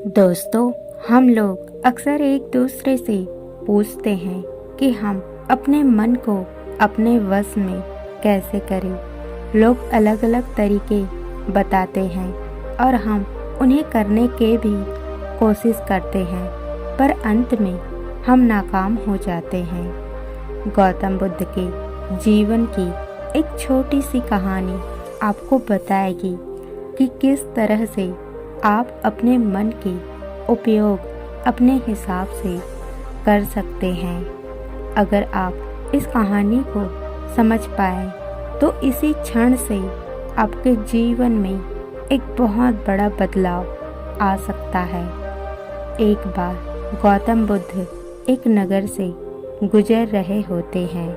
दोस्तों, हम लोग अक्सर एक दूसरे से पूछते हैं कि हम अपने मन को अपने वश में कैसे करें। लोग अलग अलग तरीके बताते हैं और हम उन्हें करने के भी कोशिश करते हैं, पर अंत में हम नाकाम हो जाते हैं। गौतम बुद्ध के जीवन की एक छोटी सी कहानी आपको बताएगी कि किस तरह से आप अपने मन के उपयोग अपने हिसाब से कर सकते हैं। अगर आप इस कहानी को समझ पाए तो इसी क्षण से आपके जीवन में एक बहुत बड़ा बदलाव आ सकता है। एक बार गौतम बुद्ध एक नगर से गुजर रहे होते हैं।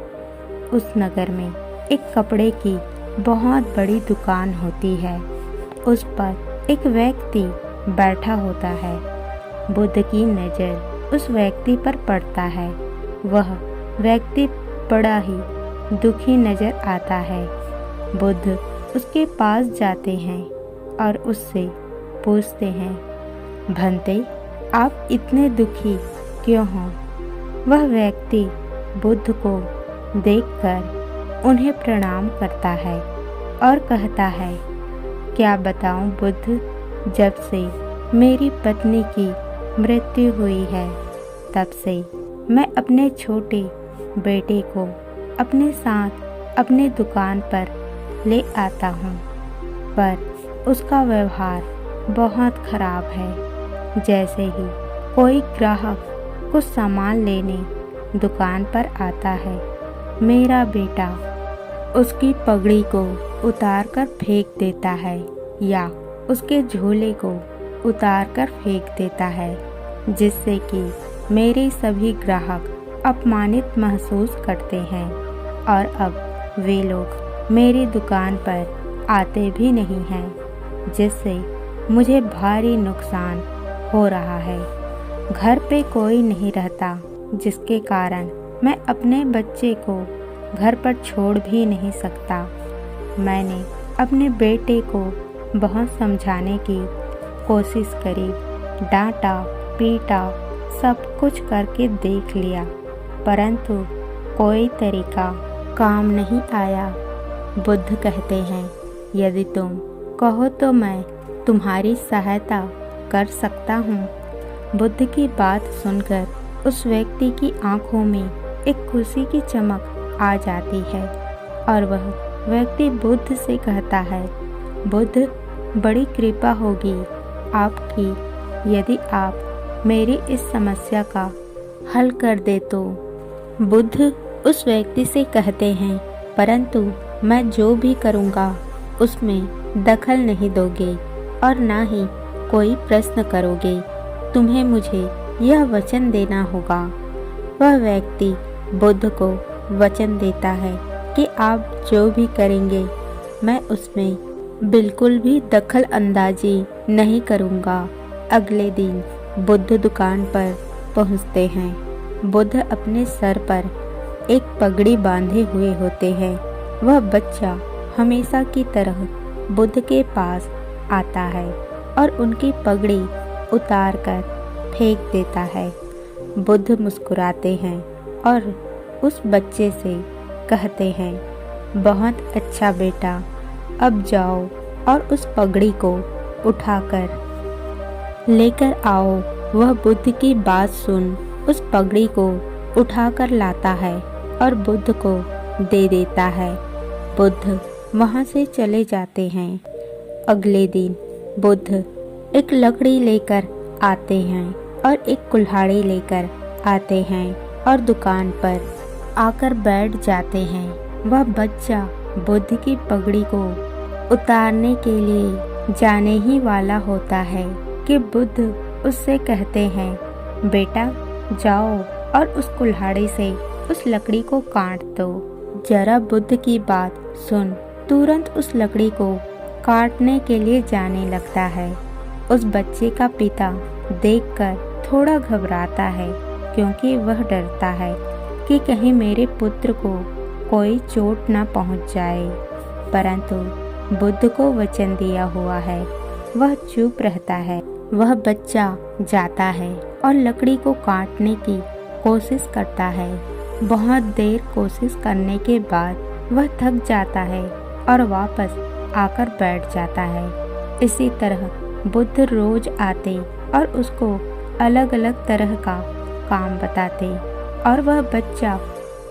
उस नगर में एक कपड़े की बहुत बड़ी दुकान होती है। उस पर एक व्यक्ति बैठा होता है। बुद्ध की नज़र उस व्यक्ति पर पड़ता है। वह व्यक्ति बड़ा ही दुखी नज़र आता है। बुद्ध उसके पास जाते हैं और उससे पूछते हैं, भंते, आप इतने दुखी क्यों हो? वह व्यक्ति बुद्ध को देखकर उन्हें प्रणाम करता है और कहता है, क्या बताऊं बुद्ध, जब से मेरी पत्नी की मृत्यु हुई है तब से मैं अपने छोटे बेटे को अपने साथ अपनी दुकान पर ले आता हूँ, पर उसका व्यवहार बहुत खराब है। जैसे ही कोई ग्राहक कुछ सामान लेने दुकान पर आता है, मेरा बेटा उसकी पगड़ी को उतार कर फेंक देता है या उसके झोले को उतार कर फेंक देता है, जिससे कि मेरे सभी ग्राहक अपमानित महसूस करते हैं और अब वे लोग मेरी दुकान पर आते भी नहीं हैं, जिससे मुझे भारी नुकसान हो रहा है। घर पे कोई नहीं रहता, जिसके कारण मैं अपने बच्चे को घर पर छोड़ भी नहीं सकता। मैंने अपने बेटे को बहुत समझाने की कोशिश करी, डांटा पीटा, सब कुछ करके देख लिया, परंतु कोई तरीका काम नहीं आया। बुद्ध कहते हैं, यदि तुम कहो तो मैं तुम्हारी सहायता कर सकता हूँ। बुद्ध की बात सुनकर उस व्यक्ति की आंखों में एक खुशी की चमक आ जाती है और वह व्यक्ति बुद्ध से कहता है, बुद्ध, बड़ी कृपा होगी आपकी यदि आप मेरी इस समस्या का हल कर दे तो। बुद्ध उस व्यक्ति से कहते हैं, परंतु मैं जो भी करूँगा उसमें दखल नहीं दोगे और ना ही कोई प्रश्न करोगे। तुम्हें मुझे यह वचन देना होगा। वह व्यक्ति बुद्ध को वचन देता है कि आप जो भी करेंगे मैं उसमें बिल्कुल भी दखल अंदाजी नहीं करूँगा। अगले दिन बुद्ध दुकान पर पहुँचते हैं। बुद्ध अपने सर पर एक पगड़ी बांधे हुए होते हैं। वह बच्चा हमेशा की तरह बुद्ध के पास आता है और उनकी पगड़ी उतार कर फेंक देता है। बुद्ध मुस्कुराते हैं और उस बच्चे से कहते हैं, बहुत अच्छा बेटा, अब जाओ और उस पगड़ी को उठाकर लेकर आओ। वह बुद्ध की बात सुन उस पगड़ी को उठाकर लाता है और बुद्ध को दे देता है। बुद्ध वहाँ से चले जाते हैं। अगले दिन बुद्ध एक लकड़ी लेकर आते हैं और एक कुल्हाड़ी लेकर आते हैं और दुकान पर आकर बैठ जाते हैं। वह बच्चा बुद्ध की पगड़ी को उतारने के लिए जाने ही वाला होता है कि बुद्ध उससे कहते हैं, बेटा जाओ और उस कुल्हाड़ी से उस लकड़ी को काट दो। जरा बुद्ध की बात सुन तुरंत उस लकड़ी को काटने के लिए जाने लगता है। उस बच्चे का पिता देखकर थोड़ा घबराता है, क्योंकि वह डरता है कि कहीं मेरे पुत्र को कोई चोट न पहुंच जाए। परंतु बुद्ध को वचन दिया हुआ है, वह चुप रहता है। वह बच्चा जाता है और लकड़ी को काटने की कोशिश करता है। बहुत देर कोशिश करने के बाद वह थक जाता है और वापस आकर बैठ जाता है। इसी तरह बुद्ध रोज आते और उसको अलग अलग तरह का काम बताते और वह बच्चा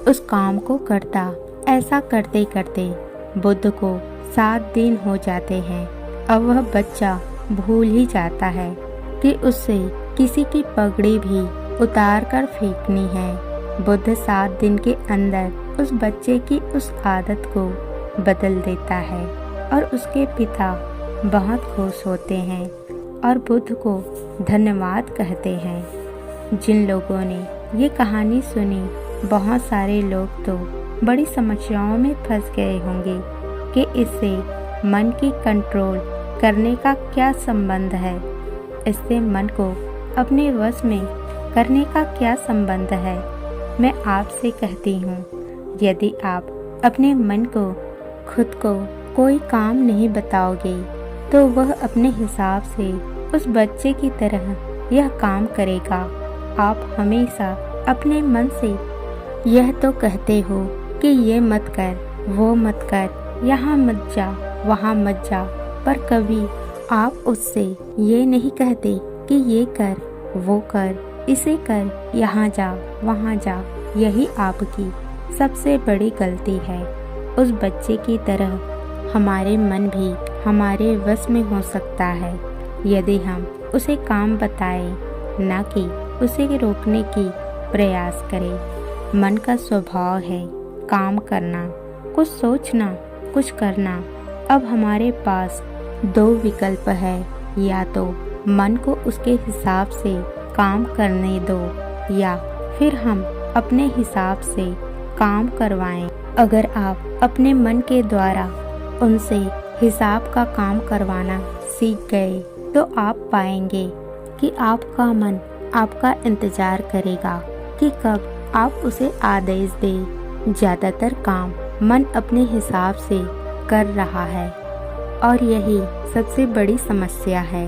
उस काम को करता। ऐसा करते करते बुद्ध को 7 दिन हो जाते हैं। अब वह बच्चा भूल ही जाता है कि उससे किसी की पगड़ी भी उतार कर फेंकनी है। बुद्ध 7 दिन के अंदर उस बच्चे की उस आदत को बदल देता है और उसके पिता बहुत खुश होते हैं और बुद्ध को धन्यवाद कहते हैं। जिन लोगों ने ये कहानी सुनी, बहुत सारे लोग तो बड़ी समस्याओं में फंस गए होंगे कि इससे मन की कंट्रोल करने का क्या संबंध है, इससे मन को अपने वश में करने का क्या संबंध है। मैं आपसे कहती हूँ, यदि आप अपने मन को खुद को कोई काम नहीं बताओगे तो वह अपने हिसाब से उस बच्चे की तरह यह काम करेगा। आप हमेशा अपने मन से यह तो कहते हो कि ये मत कर, वो मत कर, यहाँ मत जा, वहाँ मत जा, पर कभी आप उससे ये नहीं कहते कि ये कर, वो कर, इसे कर, यहाँ जा, वहाँ जा। यही आपकी सबसे बड़ी गलती है। उस बच्चे की तरह हमारे मन भी हमारे वश में हो सकता है यदि हम उसे काम बताएं, न कि उसे रोकने की प्रयास करें। मन का स्वभाव है काम करना, कुछ सोचना, कुछ करना। अब हमारे पास 2 विकल्प है, या तो मन को उसके हिसाब से काम करने दो या फिर हम अपने हिसाब से काम करवाएं। अगर आप अपने मन के द्वारा उनसे हिसाब का काम करवाना सीख गए तो आप पाएंगे कि आपका मन आपका इंतजार करेगा कि कब आप उसे आदेश दें। ज़्यादातर काम मन अपने हिसाब से कर रहा है और यही सबसे बड़ी समस्या है।